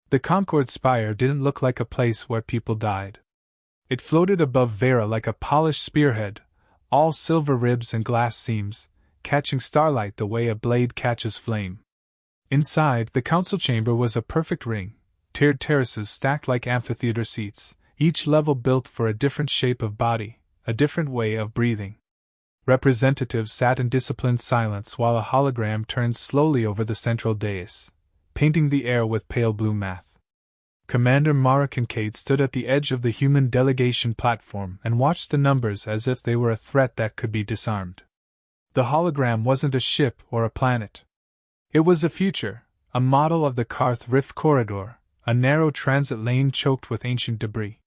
The Concorde spire didn't look like a place where people died. It floated above Vera like a polished spearhead, all silver ribs and glass seams, catching starlight the way a blade catches flame. Inside, the council chamber was a perfect ring, tiered terraces stacked like amphitheater seats, each level built for a different shape of body, a different way of breathing. Representatives sat in disciplined silence while a hologram turned slowly over the central dais, painting the air with pale blue math. Commander Mara Kincaid stood at the edge of the human delegation platform and watched the numbers as if they were a threat that could be disarmed. The hologram wasn't a ship or a planet. It was a future, a model of the Karth Rift Corridor, a narrow transit lane choked with ancient debris.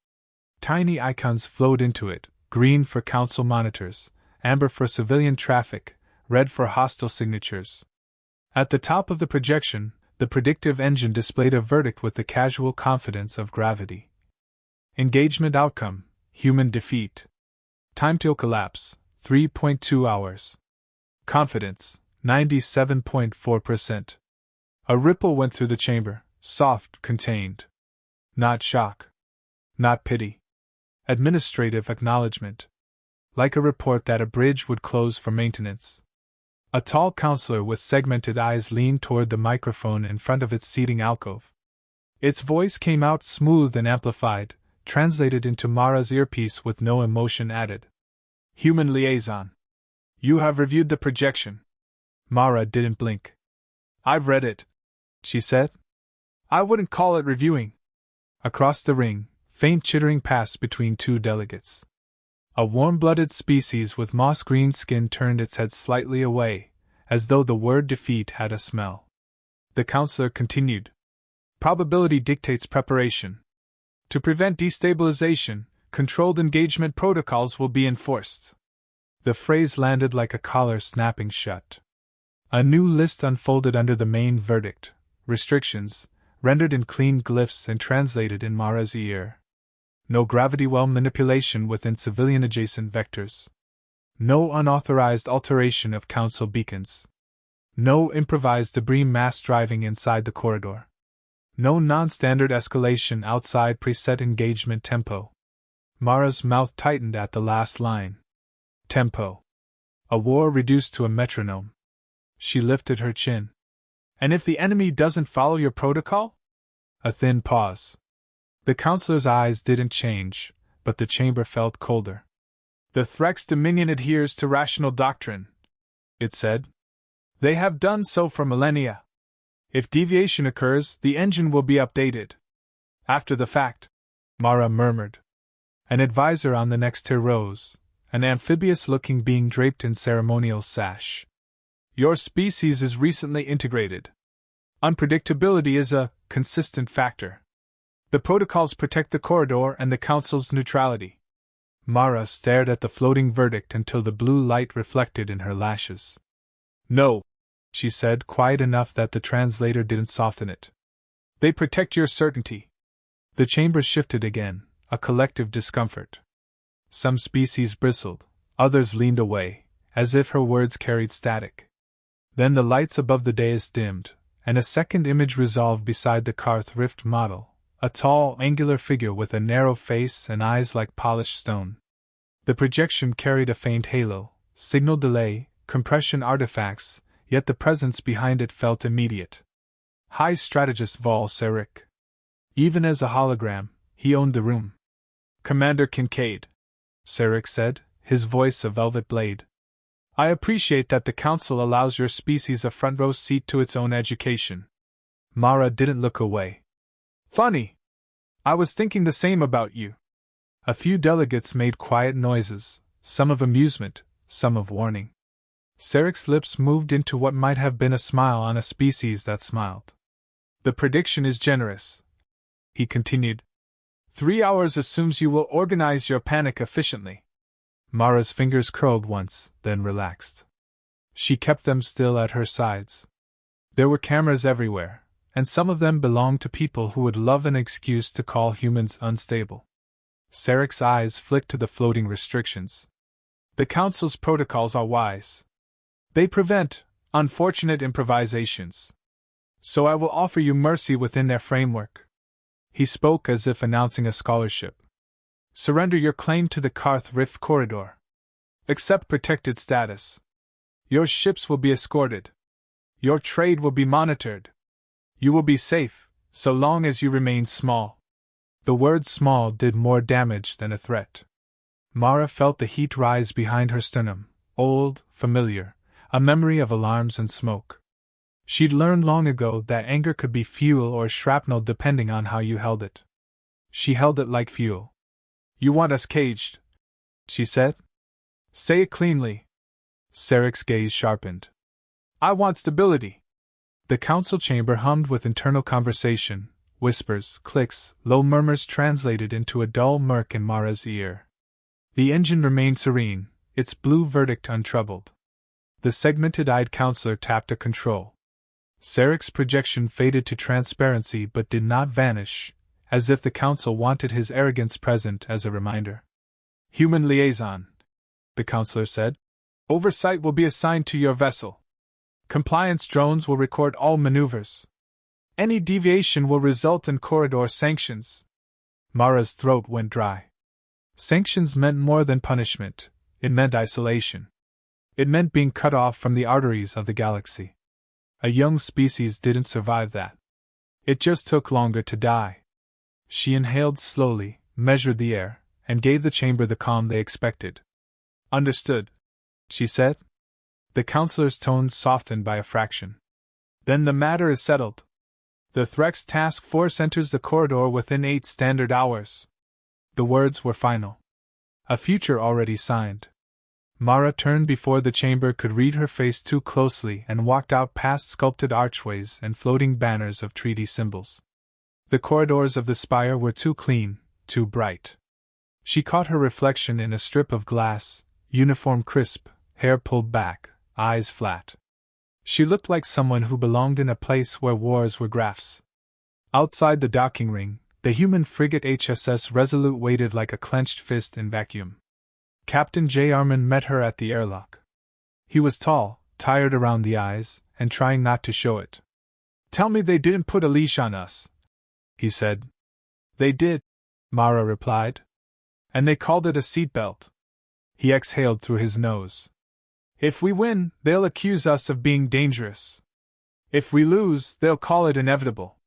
Tiny icons flowed into it, green for council monitors, amber for civilian traffic, red for hostile signatures. At the top of the projection, the predictive engine displayed a verdict with the casual confidence of gravity. Engagement outcome: human defeat. Time till collapse: 3.2 hours. Confidence: 97.4%. A ripple went through the chamber, soft, contained. Not shock. Not pity. Administrative acknowledgement. Like a report that a bridge would close for maintenance. A tall counselor with segmented eyes leaned toward the microphone in front of its seating alcove. Its voice came out smooth and amplified, translated into Mara's earpiece with no emotion added. Human liaison. You have reviewed the projection. Mara didn't blink. I've read it, she said. I wouldn't call it reviewing. Across the ring, faint chittering passed between two delegates. A warm-blooded species with moss-green skin turned its head slightly away, as though the word defeat had a smell. The counselor continued. Probability dictates preparation. To prevent destabilization, controlled engagement protocols will be enforced. The phrase landed like a collar snapping shut. A new list unfolded under the main verdict: restrictions, rendered in clean glyphs and translated in Mara's ear. No gravity well manipulation within civilian-adjacent vectors. No unauthorized alteration of council beacons. No improvised debris mass driving inside the corridor. No non-standard escalation outside preset engagement tempo. Mara's mouth tightened at the last line. Tempo. A war reduced to a metronome. She lifted her chin. And if the enemy doesn't follow your protocol? A thin pause. The counselor's eyes didn't change, but the chamber felt colder. The Threx Dominion adheres to rational doctrine, it said. They have done so for millennia. If deviation occurs, the engine will be updated. After the fact, Mara murmured. An advisor on the next tier rose, an amphibious-looking being draped in ceremonial sash. Your species is recently integrated. Unpredictability is a consistent factor. The protocols protect the corridor and the council's neutrality. Mara stared at the floating verdict until the blue light reflected in her lashes. No, she said, quiet enough that the translator didn't soften it. They protect your certainty. The chamber shifted again, a collective discomfort. Some species bristled, others leaned away, as if her words carried static. Then the lights above the dais dimmed, and a second image resolved beside the Karth Rift model. A tall, angular figure with a narrow face and eyes like polished stone. The projection carried a faint halo, signal delay, compression artifacts, yet the presence behind it felt immediate. High Strategist Vol Serik. Even as a hologram, he owned the room. Commander Kincaid, Serik said, his voice a velvet blade. I appreciate that the Council allows your species a front-row seat to its own education. Mara didn't look away. Funny. I was thinking the same about you. A few delegates made quiet noises, some of amusement, some of warning. Serik's lips moved into what might have been a smile on a species that smiled. The prediction is generous, he continued. 3 hours assumes you will organize your panic efficiently. Mara's fingers curled once, then relaxed. She kept them still at her sides. There were cameras everywhere, and some of them belonged to people who would love an excuse to call humans unstable. Serik's eyes flicked to the floating restrictions. The Council's protocols are wise. They prevent unfortunate improvisations. So I will offer you mercy within their framework. He spoke as if announcing a scholarship. Surrender your claim to the Karth Rift corridor. Accept protected status. Your ships will be escorted. Your trade will be monitored. You will be safe, so long as you remain small. The word small did more damage than a threat. Mara felt the heat rise behind her sternum, old, familiar, a memory of alarms and smoke. She'd learned long ago that anger could be fuel or shrapnel depending on how you held it. She held it like fuel. You want us caged, she said. Say it cleanly. Sarek's gaze sharpened. I want stability. The council chamber hummed with internal conversation, whispers, clicks, low murmurs translated into a dull murk in Mara's ear. The engine remained serene, its blue verdict untroubled. The segmented-eyed counselor tapped a control. Sarek's projection faded to transparency but did not vanish, as if the council wanted his arrogance present as a reminder. Human liaison, the counselor said. Oversight will be assigned to your vessel. Compliance drones will record all maneuvers. Any deviation will result in corridor sanctions. Mara's throat went dry. Sanctions meant more than punishment. It meant isolation. It meant being cut off from the arteries of the galaxy. A young species didn't survive that. It just took longer to die. She inhaled slowly, measured the air, and gave the chamber the calm they expected. Understood, she said. The counselor's tone softened by a fraction. Then the matter is settled. The Threx Task Force enters the corridor within 8 standard hours. The words were final. A future already signed. Mara turned before the chamber could read her face too closely and walked out past sculpted archways and floating banners of treaty symbols. The corridors of the spire were too clean, too bright. She caught her reflection in a strip of glass, uniform crisp, hair pulled back, eyes flat. She looked like someone who belonged in a place where wars were graphs. Outside the docking ring, the human frigate HSS Resolute waited like a clenched fist in vacuum. Captain J. Armin met her at the airlock. He was tall, tired around the eyes, and trying not to show it. Tell me they didn't put a leash on us, he said. They did, Mara replied. And they called it a seatbelt. He exhaled through his nose. If we win, they'll accuse us of being dangerous. If we lose, they'll call it inevitable.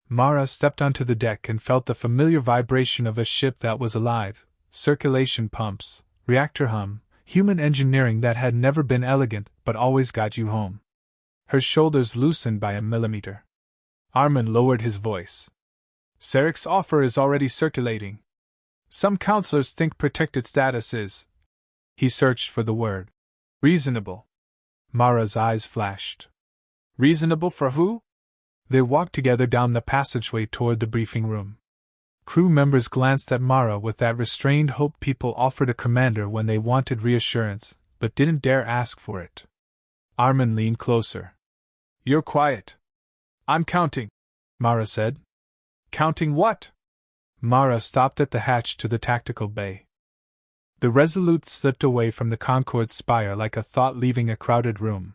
Mara stepped onto the deck and felt the familiar vibration of a ship that was alive, circulation pumps, reactor hum, human engineering that had never been elegant but always got you home. Her shoulders loosened by a millimeter. Armin lowered his voice. Sarek's offer is already circulating. Some counselors think protected status is. He searched for the word. Reasonable. Mara's eyes flashed. Reasonable for who? They walked together down the passageway toward the briefing room. Crew members glanced at Mara with that restrained hope people offered a commander when they wanted reassurance, but didn't dare ask for it. Armin leaned closer. You're quiet. I'm counting, Mara said. Counting what? Mara stopped at the hatch to the tactical bay. The Resolute slipped away from the Concorde's spire like a thought leaving a crowded room.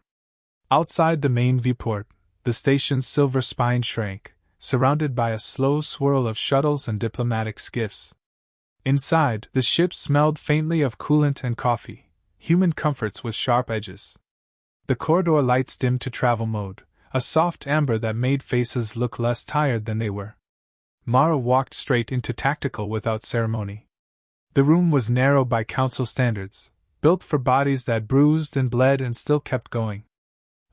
Outside the main viewport, the station's silver spine shrank, surrounded by a slow swirl of shuttles and diplomatic skiffs. Inside, the ship smelled faintly of coolant and coffee, human comforts with sharp edges. The corridor lights dimmed to travel mode, a soft amber that made faces look less tired than they were. Mara walked straight into tactical without ceremony. The room was narrow by council standards, built for bodies that bruised and bled and still kept going.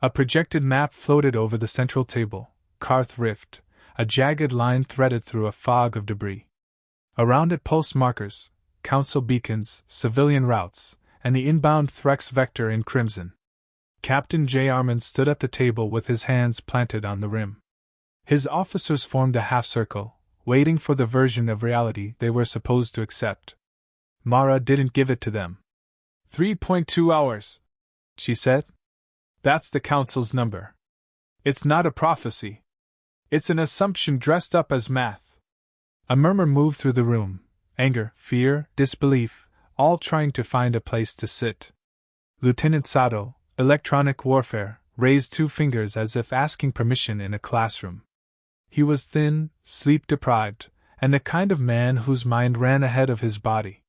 A projected map floated over the central table, Karth Rift, a jagged line threaded through a fog of debris. Around it pulse markers, council beacons, civilian routes, and the inbound Threx vector in crimson. Captain J. Armin stood at the table with his hands planted on the rim. His officers formed a half-circle, waiting for the version of reality they were supposed to accept. Mara didn't give it to them. 3.2 hours, she said. That's the council's number. It's not a prophecy. It's an assumption dressed up as math. A murmur moved through the room, anger, fear, disbelief, all trying to find a place to sit. Lieutenant Sato, electronic warfare, raised 2 fingers as if asking permission in a classroom. He was thin, sleep-deprived, and the kind of man whose mind ran ahead of his body.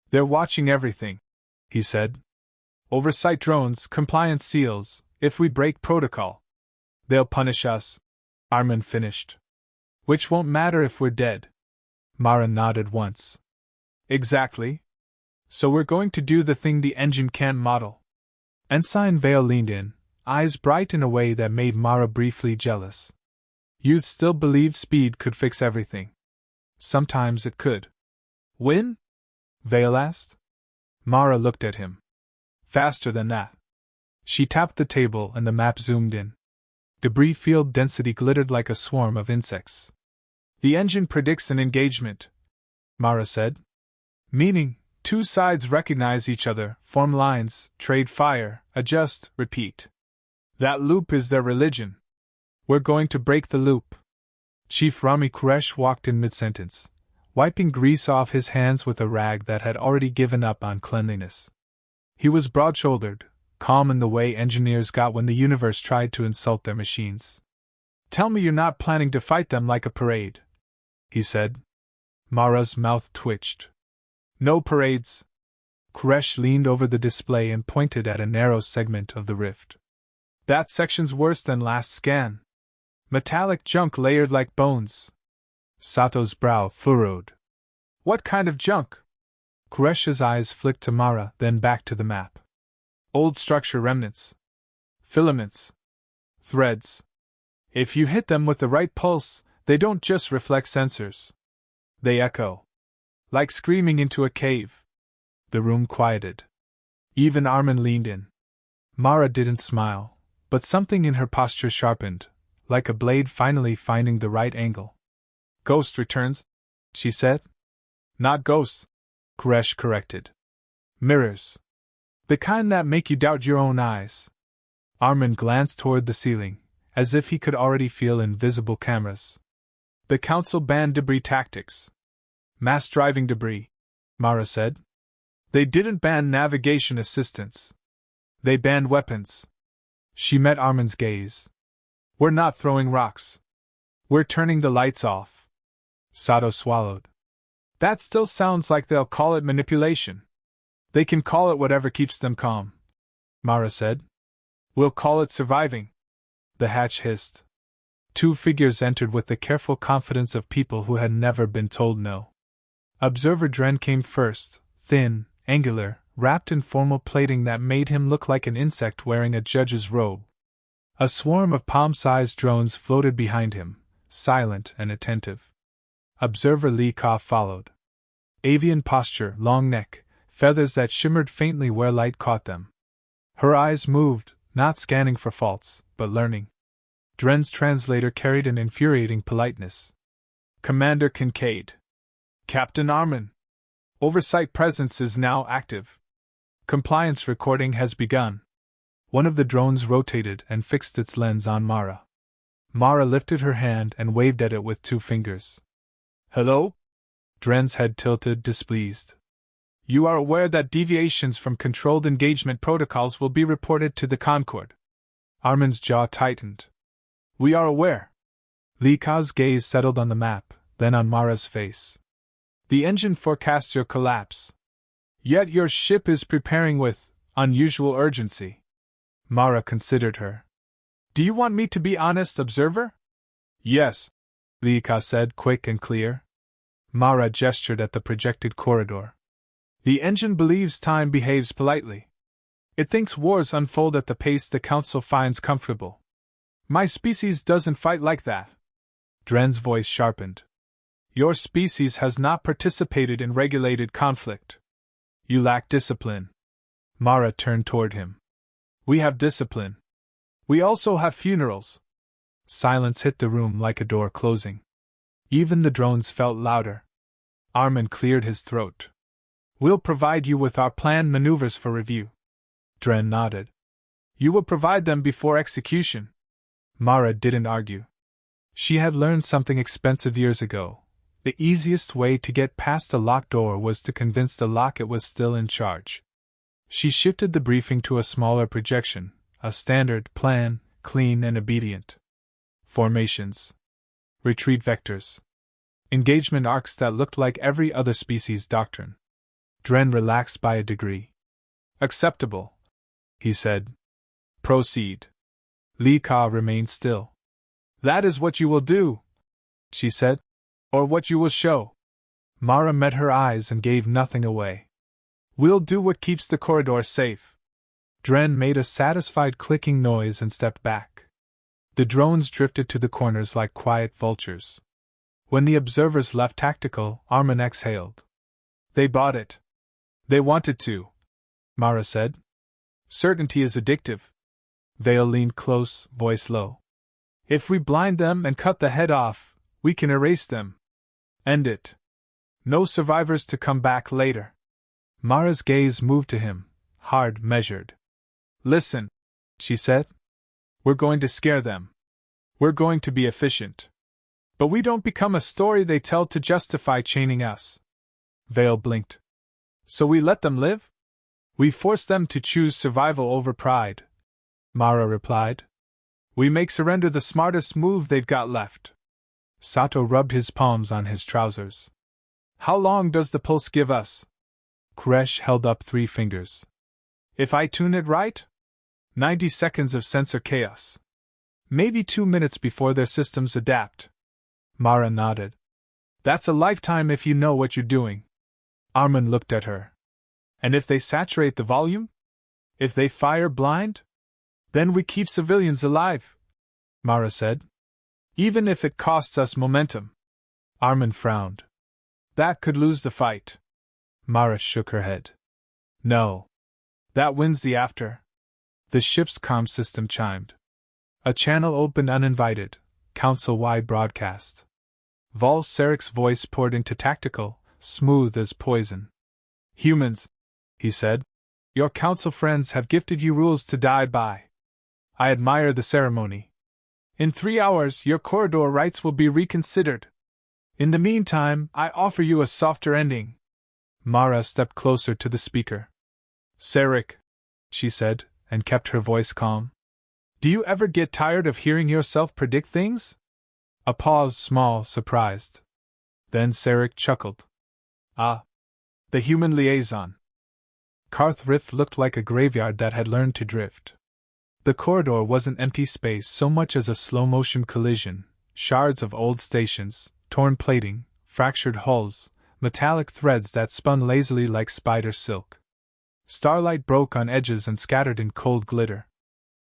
"They're watching everything," he said. "Oversight drones, compliance seals. If we break protocol, they'll punish us," Armin finished. "Which won't matter if we're dead." Mara nodded once. "Exactly. So we're going to do the thing the engine can't model." Ensign Vale leaned in, eyes bright in a way that made Mara briefly jealous. Youth still believed speed could fix everything. Sometimes it could. "When?" Vale asked. Mara looked at him. "Faster than that." She tapped the table and the map zoomed in. Debris field density glittered like a swarm of insects. "The engine predicts an engagement," Mara said. "Meaning, two sides recognize each other, form lines, trade fire, adjust, repeat. That loop is their religion. We're going to break the loop." Chief Rami Quresh walked in mid-sentence, wiping grease off his hands with a rag that had already given up on cleanliness. He was broad-shouldered, calm in the way engineers got when the universe tried to insult their machines. "Tell me you're not planning to fight them like a parade," he said. Mara's mouth twitched. "No parades." Quresh leaned over the display and pointed at a narrow segment of the rift. "That section's worse than last scan. Metallic junk layered like bones." Sato's brow furrowed. "What kind of junk?" Quresh's eyes flicked to Mara, then back to the map. "Old structure remnants. Filaments. Threads. If you hit them with the right pulse, they don't just reflect sensors. They echo. Like screaming into a cave." The room quieted. Even Armin leaned in. Mara didn't smile, but something in her posture sharpened, like a blade finally finding the right angle. "Ghost returns," she said. "Not ghosts," Quresh corrected. "Mirrors. The kind that make you doubt your own eyes." Armin glanced toward the ceiling, as if he could already feel invisible cameras. "The Council banned debris tactics. Mass-driving debris," Mara said. "They didn't ban navigation assistance. They banned weapons." She met Armin's gaze. "We're not throwing rocks. We're turning the lights off." Sato swallowed. "That still sounds like they'll call it manipulation." "They can call it whatever keeps them calm," Mara said. "We'll call it surviving." The hatch hissed. Two figures entered with the careful confidence of people who had never been told no. Observer Dren came first, thin, angular, wrapped in formal plating that made him look like an insect wearing a judge's robe. A swarm of palm-sized drones floated behind him, silent and attentive. Observer Lee Ka followed. Avian posture, long neck, feathers that shimmered faintly where light caught them. Her eyes moved, not scanning for faults, but learning. Dren's translator carried an infuriating politeness. "Commander Kincaid. Captain Armin. Oversight presence is now active. Compliance recording has begun." One of the drones rotated and fixed its lens on Mara. Mara lifted her hand and waved at it with two fingers. "Hello?" Dren's head tilted, displeased. "You are aware that deviations from controlled engagement protocols will be reported to the Concord." Armin's jaw tightened. "We are aware." Lee Ka's gaze settled on the map, then on Mara's face. "The engine forecasts your collapse. Yet your ship is preparing with unusual urgency." Mara considered her. "Do you want me to be honest, observer?" "Yes," Lee Ka said, quick and clear. Mara gestured at the projected corridor. "The engine believes time behaves politely. It thinks wars unfold at the pace the Council finds comfortable. My species doesn't fight like that." Dren's voice sharpened. "Your species has not participated in regulated conflict. You lack discipline." Mara turned toward him. "We have discipline. We also have funerals." Silence hit the room like a door closing. Even the drones felt louder. Armin cleared his throat. "We'll provide you with our planned maneuvers for review." Dren nodded. "You will provide them before execution." Mara didn't argue. She had learned something expensive years ago. The easiest way to get past a locked door was to convince the lock it was still in charge. She shifted the briefing to a smaller projection, a standard plan, clean and obedient. Formations. Retreat vectors. Engagement arcs that looked like every other species doctrine. Dren relaxed by a degree. Acceptable, he said. Proceed. Li Ka remained still. That is what you will do, she said. Or what you will show. Mara met her eyes and gave nothing away. We'll do what keeps the corridor safe. Dren made a satisfied clicking noise and stepped back. The drones drifted to the corners like quiet vultures. When the observers left tactical, Armin exhaled. They bought it. They wanted to, Mara said. Certainty is addictive. Vale leaned close, voice low. If we blind them and cut the head off, we can erase them. End it. No survivors to come back later. Mara's gaze moved to him, hard, measured. Listen, she said. We're going to scare them. We're going to be efficient. But we don't become a story they tell to justify chaining us. Vale blinked. So we let them live? We force them to choose survival over pride, Mara replied. We make surrender the smartest move they've got left. Sato rubbed his palms on his trousers. How long does the pulse give us? Koresh held up 3 fingers. If I tune it right? 90 seconds of sensor chaos. Maybe 2 minutes before their systems adapt. Mara nodded. That's a lifetime if you know what you're doing. Armin looked at her. And if they saturate the volume? If they fire blind? Then we keep civilians alive, Mara said. Even if it costs us momentum. Armin frowned. That could lose the fight. Mara shook her head. No. That wins the after. The ship's comm system chimed. A channel opened uninvited, council-wide broadcast. Vol Sarek's voice poured into tactical, smooth as poison. Humans, he said, your council friends have gifted you rules to die by. I admire the ceremony. In 3 hours, your corridor rights will be reconsidered. In the meantime, I offer you a softer ending. Mara stepped closer to the speaker. Sarek, she said, and kept her voice calm. Do you ever get tired of hearing yourself predict things? A pause, small, surprised. Then Sarek chuckled. Ah. The human liaison. Karth Rift looked like a graveyard that had learned to drift. The corridor wasn't empty space so much as a slow-motion collision, shards of old stations, torn plating, fractured hulls, metallic threads that spun lazily like spider silk. Starlight broke on edges and scattered in cold glitter.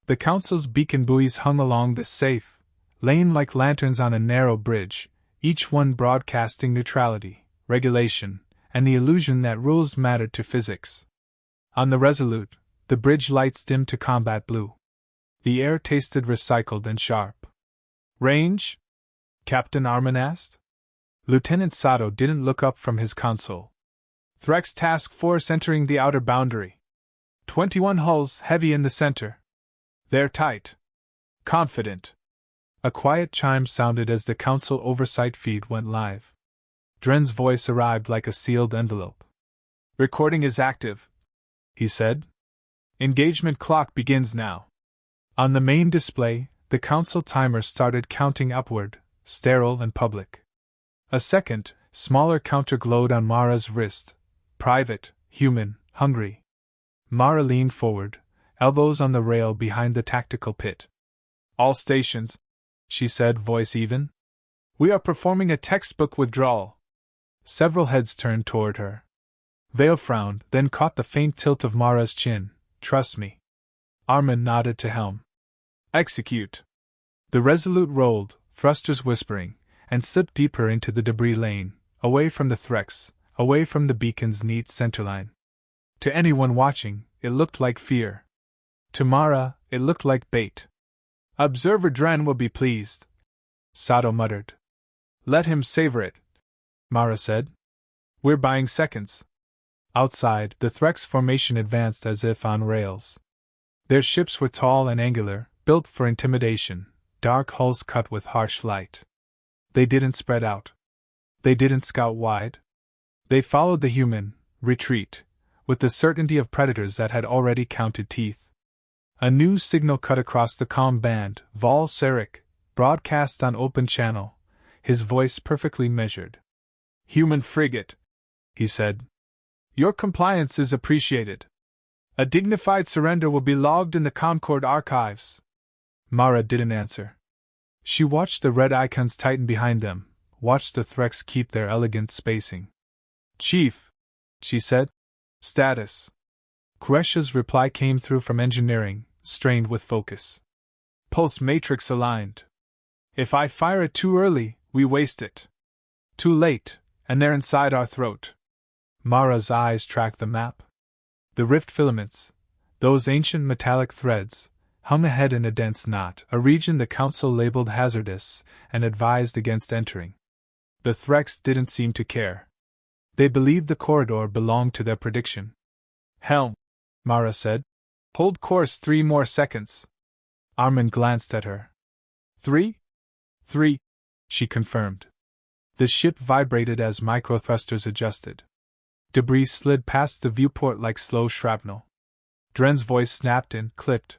The council's beacon buoys hung along the safe lane like lanterns on a narrow bridge, each one broadcasting neutrality, regulation, and the illusion that rules mattered to physics. On the Resolute, the bridge lights dimmed to combat blue. The air tasted recycled and sharp. Range? Captain Armin asked. Lieutenant Sato didn't look up from his console. Threx Task Force entering the outer boundary. 21 hulls heavy in the center. They're tight. Confident. A quiet chime sounded as the council oversight feed went live. Dren's voice arrived like a sealed envelope. Recording is active, he said. Engagement clock begins now. On the main display, the council timer started counting upward, sterile and public. A second, smaller counter glowed on Mara's wrist. Private, human, hungry. Mara leaned forward, elbows on the rail behind the tactical pit. All stations, she said, voice even. We are performing a textbook withdrawal. Several heads turned toward her. Vale frowned, then caught the faint tilt of Mara's chin. Trust me. Armin nodded to Helm. Execute. The Resolute rolled, thrusters whispering, and slipped deeper into the debris lane, away from the Threx, away from the beacon's neat centerline. To anyone watching, it looked like fear. To Mara, it looked like bait. Observer Dren will be pleased, Sato muttered. Let him savor it, Mara said. We're buying seconds. Outside, the Threx formation advanced as if on rails. Their ships were tall and angular, built for intimidation, dark hulls cut with harsh light. They didn't spread out. They didn't scout wide. They followed the human retreat, with the certainty of predators that had already counted teeth. A new signal cut across the comm band, Vol Sarek, broadcast on open channel, his voice perfectly measured. "Human frigate," he said. "Your compliance is appreciated. A dignified surrender will be logged in the Concord archives." Mara didn't answer. She watched the red icons tighten behind them, watched the Threx keep their elegant spacing. "Chief," she said. "Status." Koresh's reply came through from engineering, strained with focus. "Pulse matrix aligned. If I fire it too early, we waste it. Too late, and they're inside our throat." Mara's eyes tracked the map. The rift filaments, those ancient metallic threads, hung ahead in a dense knot, a region the Council labeled hazardous and advised against entering. The Threx didn't seem to care. They believed the corridor belonged to their prediction. "Helm," Mara said. "Hold course 3 more seconds." Armin glanced at her. "3? 3," she confirmed. The ship vibrated as microthrusters adjusted. Debris slid past the viewport like slow shrapnel. Dren's voice snapped and clipped.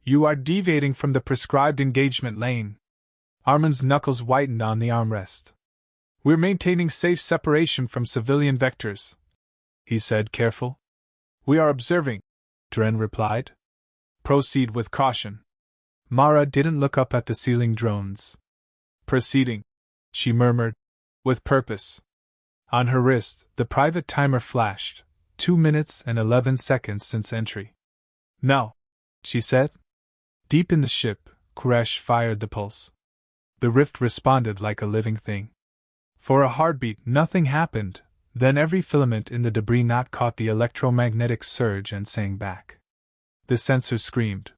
"You are deviating from the prescribed engagement lane." Armin's knuckles whitened on the armrest. "We're maintaining safe separation from civilian vectors," he said, careful. "We are observing," Dren replied. "Proceed with caution." Mara didn't look up at the ceiling drones. "Proceeding," she murmured, "with purpose." On her wrist, the private timer flashed, 2 minutes and 11 seconds since entry. "Now," she said. Deep in the ship, Koresh fired the pulse. The rift responded like a living thing. For a heartbeat, nothing happened, then every filament in the debris knot caught the electromagnetic surge and sang back. The sensors screamed.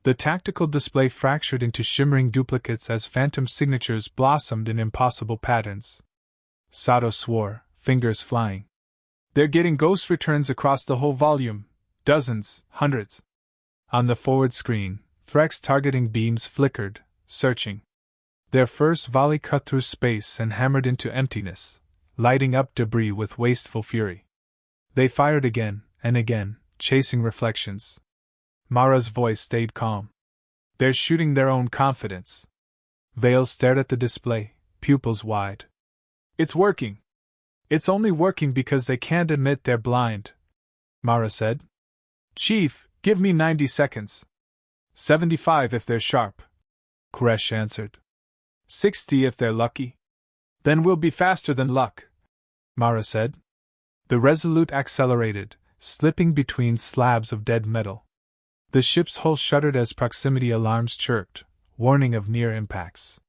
The tactical display fractured into shimmering duplicates as phantom signatures blossomed in impossible patterns. Sato swore, fingers flying. "They're getting ghost returns across the whole volume. Dozens, hundreds." On the forward screen, Threx targeting beams flickered, searching. Their first volley cut through space and hammered into emptiness, lighting up debris with wasteful fury. They fired again and again, chasing reflections. Mara's voice stayed calm. "They're shooting their own confidence." Vale stared at the display, pupils wide. "It's working. It's only working because they can't admit they're blind," Mara said. "Chief, give me 90 seconds. 75 if they're sharp," Koresh answered. 60 if they're lucky. "Then we'll be faster than luck," Mara said. The Resolute accelerated, slipping between slabs of dead metal. The ship's hull shuddered as proximity alarms chirped, warning of near impacts.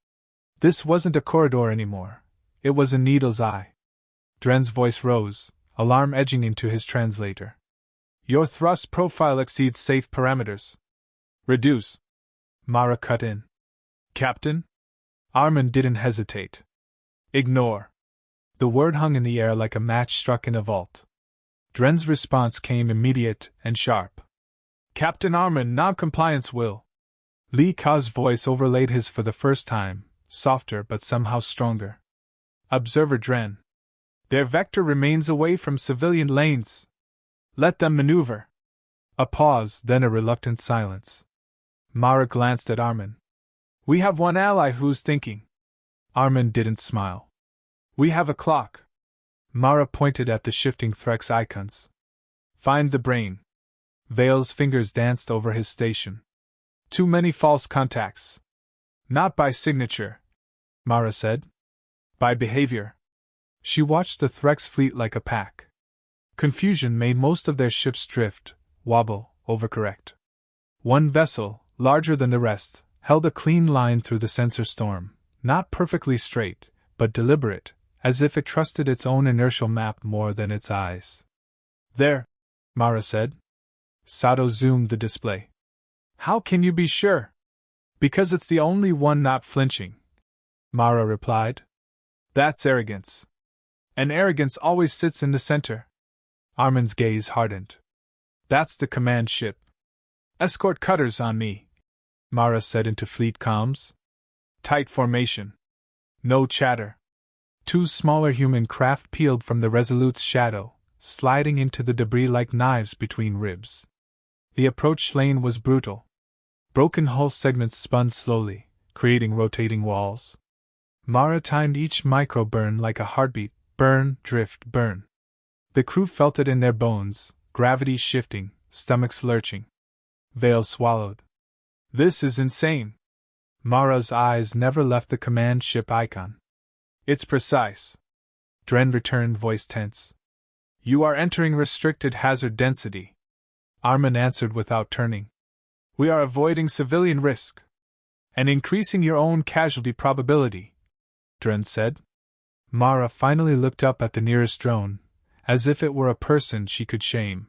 This wasn't a corridor anymore. It was a needle's eye. Dren's voice rose, alarm edging into his translator. "Your thrust profile exceeds safe parameters. Reduce." Mara cut in. "Captain?" Armin didn't hesitate. "Ignore." The word hung in the air like a match struck in a vault. Dren's response came immediate and sharp. "Captain Armin, non-compliance will." Lee Ka's voice overlaid his for the first time, softer but somehow stronger. "Observer Dren. Their vector remains away from civilian lanes. Let them maneuver." A pause, then a reluctant silence. Mara glanced at Armin. "We have one ally who's thinking." Armin didn't smile. "We have a clock." Mara pointed at the shifting Threx icons. "Find the brain." Vale's fingers danced over his station. "Too many false contacts." "Not by signature," Mara said. "By behavior." She watched the Threx fleet like a pack. Confusion made most of their ships drift, wobble, overcorrect. One vessel, larger than the rest, held a clean line through the sensor storm, not perfectly straight, but deliberate, as if it trusted its own inertial map more than its eyes. "There," Mara said. Sato zoomed the display. "How can you be sure?" "Because it's the only one not flinching," Mara replied. "That's arrogance. And arrogance always sits in the center." Armin's gaze hardened. "That's the command ship." "Escort cutters on me," Mara said into fleet comms. "Tight formation. No chatter." 2 smaller human craft peeled from the Resolute's shadow, sliding into the debris like knives between ribs. The approach lane was brutal. Broken hull segments spun slowly, creating rotating walls. Mara timed each micro-burn like a heartbeat, burn, drift, burn. The crew felt it in their bones, gravity shifting, stomachs lurching. Vale swallowed. This is insane. Mara's eyes never left the command ship icon. It's precise. Dren returned, voice tense. You are entering restricted hazard density. Armin answered without turning. We are avoiding civilian risk. And increasing your own casualty probability, Dren said. Mara finally looked up at the nearest drone, as if it were a person she could shame.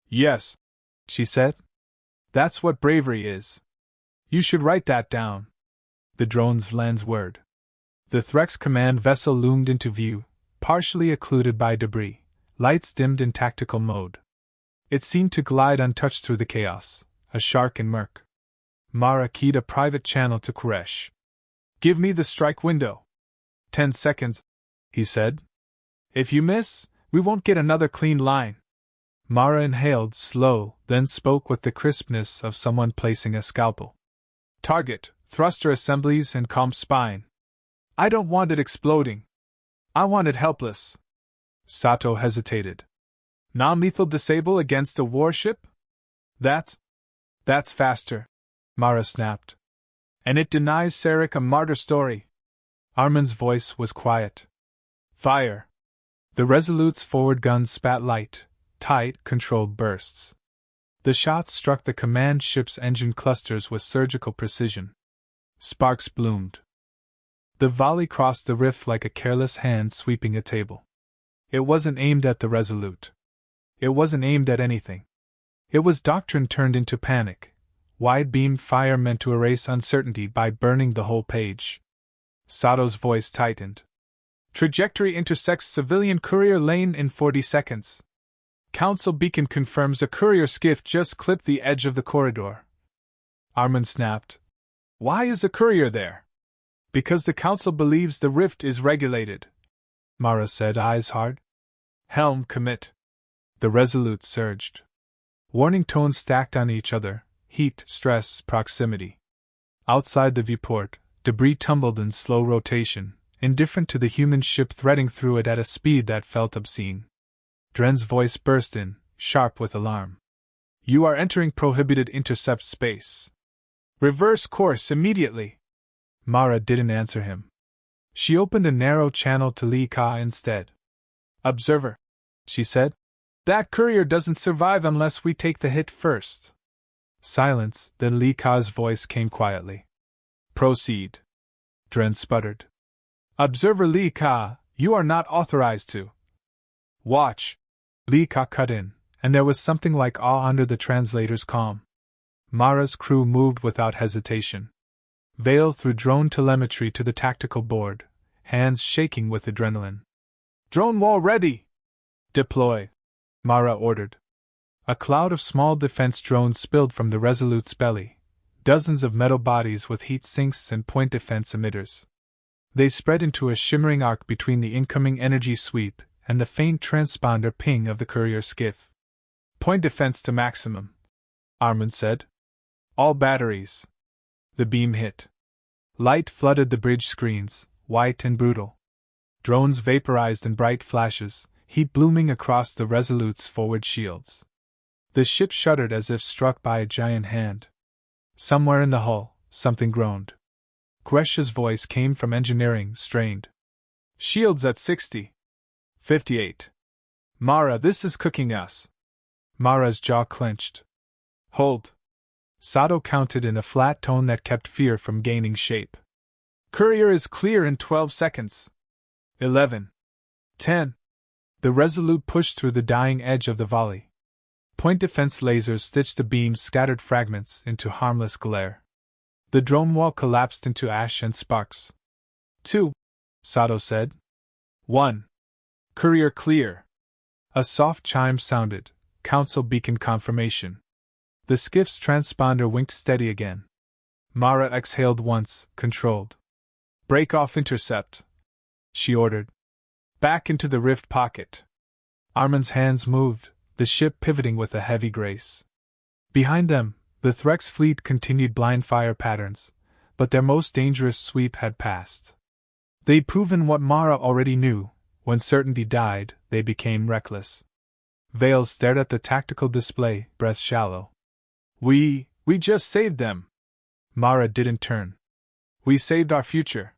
Yes, she said. That's what bravery is. You should write that down. The drone's lens whirred. The Threx command vessel loomed into view, partially occluded by debris, lights dimmed in tactical mode. It seemed to glide untouched through the chaos, a shark in murk. Mara keyed a private channel to Koresh. Give me the strike window. 10 seconds, he said. If you miss, we won't get another clean line. Mara inhaled slow, then spoke with the crispness of someone placing a scalpel. Target, thruster assemblies and comp spine. I don't want it exploding. I want it helpless. Sato hesitated. Non-lethal disable against a warship? That's faster, Mara snapped. And it denies Sarek a martyr story. Armin's voice was quiet. Fire. The Resolute's forward guns spat light, tight, controlled bursts. The shots struck the command ship's engine clusters with surgical precision. Sparks bloomed. The volley crossed the rift like a careless hand sweeping a table. It wasn't aimed at the Resolute. It wasn't aimed at anything. It was doctrine turned into panic. Wide-beam fire meant to erase uncertainty by burning the whole page. Sato's voice tightened. Trajectory intersects civilian courier lane in 40 seconds. Council beacon confirms a courier skiff just clipped the edge of the corridor. Armin snapped. Why is a courier there? Because the Council believes the rift is regulated, Mara said, eyes hard. Helm, commit. The Resolute surged. Warning tones stacked on each other, heat, stress, proximity. Outside the viewport, debris tumbled in slow rotation, indifferent to the human ship threading through it at a speed that felt obscene. Dren's voice burst in, sharp with alarm. You are entering prohibited intercept space. Reverse course immediately. Mara didn't answer him. She opened a narrow channel to Lee Ka instead. Observer, she said. That courier doesn't survive unless we take the hit first. Silence, then Lee Ka's voice came quietly. Proceed. Dren sputtered. Observer Lee Ka, you are not authorized to. Watch. Lee Ka cut in, and there was something like awe under the translator's calm. Mara's crew moved without hesitation. Vale threw drone telemetry to the tactical board, hands shaking with adrenaline. Drone wall ready! Deploy, Mara ordered. A cloud of small defense drones spilled from the Resolute's belly, dozens of metal bodies with heat sinks and point defense emitters. They spread into a shimmering arc between the incoming energy sweep and the faint transponder ping of the courier skiff. Point defense to maximum, Armin said. All batteries. The beam hit. Light flooded the bridge screens, white and brutal. Drones vaporized in bright flashes, heat blooming across the Resolute's forward shields. The ship shuddered as if struck by a giant hand. Somewhere in the hull, something groaned. Koresh's voice came from engineering, strained. Shields at 60. 58. Mara, this is cooking us. Mara's jaw clenched. Hold. Sato counted in a flat tone that kept fear from gaining shape. Courier is clear in 12 seconds. 11. 10. The Resolute pushed through the dying edge of the volley. Point defense lasers stitched the beam's scattered fragments into harmless glare. The drone wall collapsed into ash and sparks. 2. Sato said. 1. Courier clear. A soft chime sounded, Council beacon confirmation. The skiff's transponder winked steady again. Mara exhaled once, controlled. Break off intercept, she ordered. Back into the rift pocket. Armin's hands moved, the ship pivoting with a heavy grace. Behind them, the Threx fleet continued blind fire patterns, but their most dangerous sweep had passed. They'd proven what Mara already knew. When certainty died, they became reckless. Vale stared at the tactical display, breath shallow. We just saved them. Mara didn't turn. We saved our future.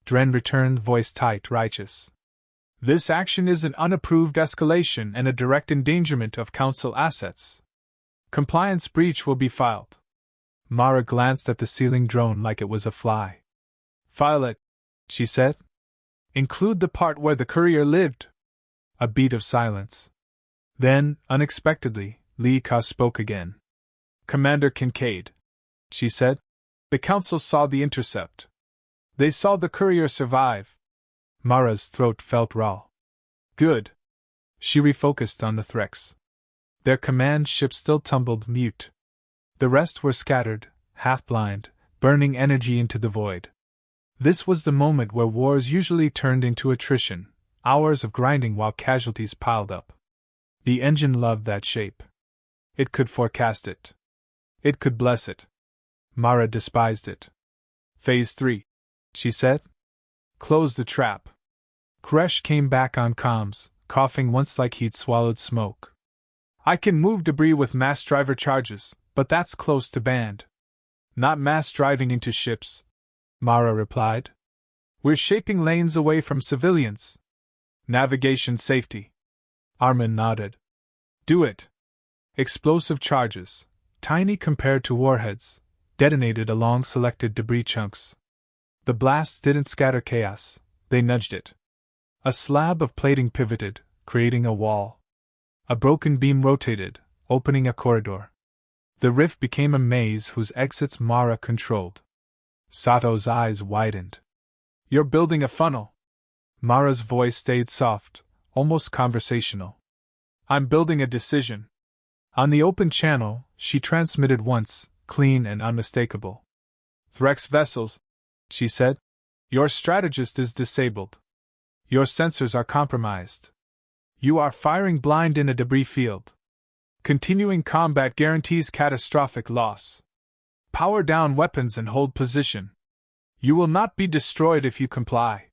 Dren returned, voice tight, righteous. This action is an unapproved escalation and a direct endangerment of Council assets. Compliance breach will be filed. Mara glanced at the ceiling drone like it was a fly. File it, she said. Include the part where the courier lived. A beat of silence. Then, unexpectedly, Lee Ka spoke again. Commander Kincaid, she said. The Council saw the intercept. They saw the courier survive. Mara's throat felt raw. Good. She refocused on the Threx. Their command ship still tumbled mute. The rest were scattered, half-blind, burning energy into the void. This was the moment where wars usually turned into attrition, hours of grinding while casualties piled up. The engine loved that shape. It could forecast it. It could bless it. Mara despised it. Phase 3, she said. Close the trap. Koresh came back on comms, coughing once like he'd swallowed smoke. I can move debris with mass driver charges, but that's close to banned. Not mass driving into ships, Mara replied. We're shaping lanes away from civilians. Navigation safety. Armin nodded. Do it. Explosive charges, tiny compared to warheads, detonated along selected debris chunks. The blasts didn't scatter chaos, they nudged it. A slab of plating pivoted, creating a wall. A broken beam rotated, opening a corridor. The rift became a maze whose exits Mara controlled. Sato's eyes widened. You're building a funnel. Mara's voice stayed soft, almost conversational. I'm building a decision. On the open channel, she transmitted once, clean and unmistakable. Threx vessels, she said. Your strategist is disabled. Your sensors are compromised. You are firing blind in a debris field. Continuing combat guarantees catastrophic loss. Power down weapons and hold position. You will not be destroyed if you comply.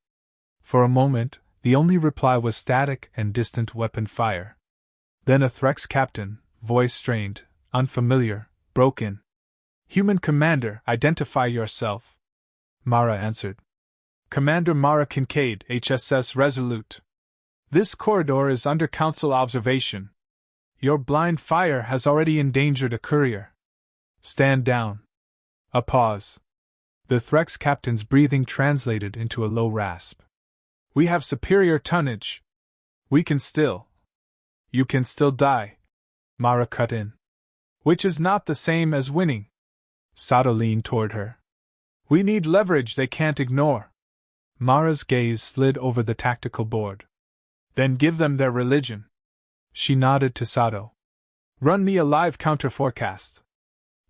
For a moment, the only reply was static and distant weapon fire. Then a Threx captain, voice strained, unfamiliar, broke in. Human commander, identify yourself. Mara answered. Commander Mara Kincaid, HSS Resolute. This corridor is under Council observation. Your blind fire has already endangered a courier. Stand down. A pause. The Threx captain's breathing translated into a low rasp. We have superior tonnage. We can still. You can still die. Mara cut in. Which is not the same as winning. Sato leaned toward her. We need leverage they can't ignore. Mara's gaze slid over the tactical board. Then give them their religion. She nodded to Sato. Run me a live counter forecast.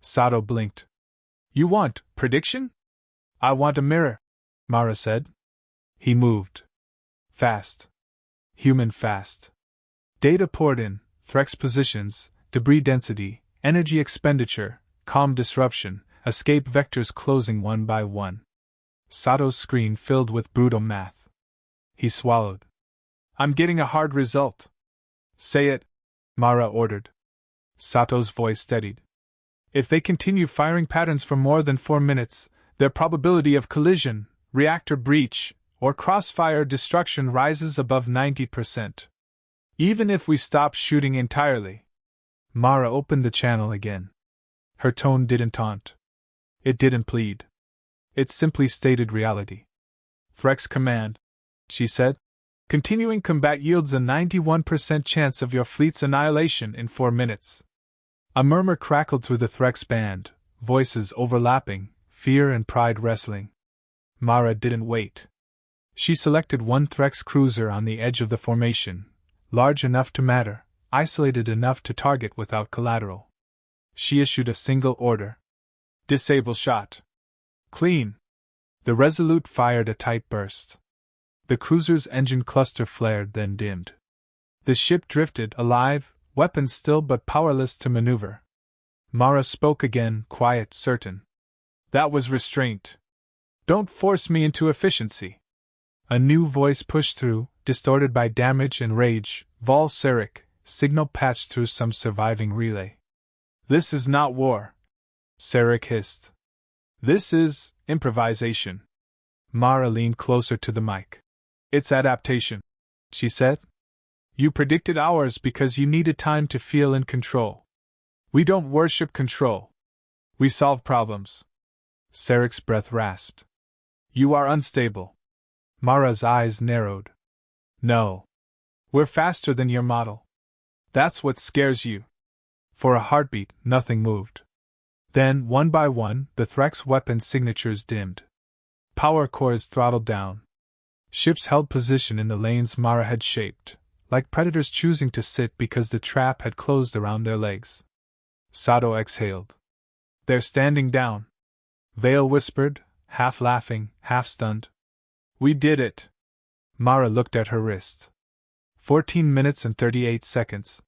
Sato blinked. You want prediction? I want a mirror, Mara said. He moved. Fast. Human fast. Data poured in, Threx positions, debris density, energy expenditure, calm disruption, escape vectors closing one by one. Sato's screen filled with brutal math. He swallowed. I'm getting a hard result. Say it, Mara ordered. Sato's voice steadied. If they continue firing patterns for more than 4 minutes, their probability of collision, reactor breach, or crossfire destruction rises above 90%. Even if we stop shooting entirely. Mara opened the channel again. Her tone didn't taunt. It didn't plead. It simply stated reality. Threx command, she said. Continuing combat yields a 91% chance of your fleet's annihilation in 4 minutes. A murmur crackled through the Threx band, voices overlapping, fear and pride wrestling. Mara didn't wait. She selected one Threx cruiser on the edge of the formation, large enough to matter, isolated enough to target without collateral. She issued a single order. Disable shot. Clean. The Resolute fired a tight burst. The cruiser's engine cluster flared, then dimmed. The ship drifted, alive, weapons still but powerless to maneuver. Mara spoke again, quiet, certain. That was restraint. Don't force me into efficiency. A new voice pushed through, distorted by damage and rage. Vol Sarek, signal patched through some surviving relay. This is not war, Sarek hissed. This is improvisation. Mara leaned closer to the mic. It's adaptation, she said. You predicted ours because you needed time to feel in control. We don't worship control. We solve problems. Sarek's breath rasped. You are unstable. Mara's eyes narrowed. No. We're faster than your model. That's what scares you. For a heartbeat, nothing moved. Then, one by one, the Threx weapon signatures dimmed. Power cores throttled down. Ships held position in the lanes Mara had shaped, like predators choosing to sit because the trap had closed around their legs. Sato exhaled. They're standing down. Vale whispered, half laughing, half stunned. We did it. Mara looked at her wrist. 14 minutes and 38 seconds.